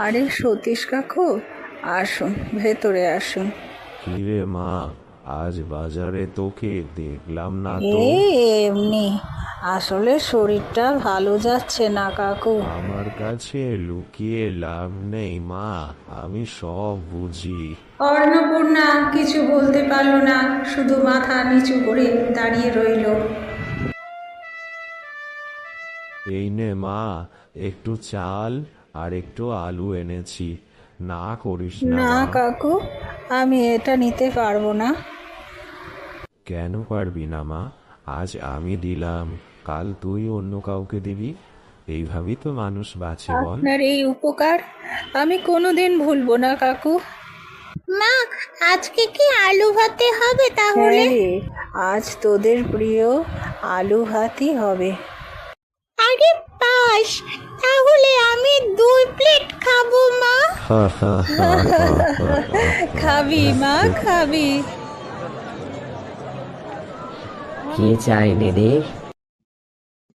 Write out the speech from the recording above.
আরে সতীশ কাকু, আসুন, ভেতরে আসুন। কিরে মা, আজ বাজারে তোকে দেখলাম না তো। এই এমনি, আসলে শরীরটা ভালো যাচ্ছে না কাকু। আমার কাছে লুকিয়ে লাভ নেই মা, আমি সব বুঝি। অন্নপূর্ণা কিছু বলতে পারল না, শুধু মাথা নিচু করে দাঁড়িয়ে রইল। এই নে মা, একটু চাল আর একটু আলু এনেছি, না করিস না না মা। কাকু, আমি এটা নিতে পারবো না। কেন পারবি না মা? আজ আমি দিলাম, কাল তুই অন্য কাউকে দিবি, এইভাবেই তো মানুষ বাঁচে বল। আপনার এই উপকার আমি কোনোদিন ভুলবো না কাকু। মা, আজকে কি আলু ভাতে হবে হ্যাঁ তাহলে? রে, আজ তোদের প্রিয় আলু ভাতই হবে। আরে পাস, তাহলে আমি 2 প্লেট খাবো মা। খাবি মা, খাবি। কি চাই দিদি?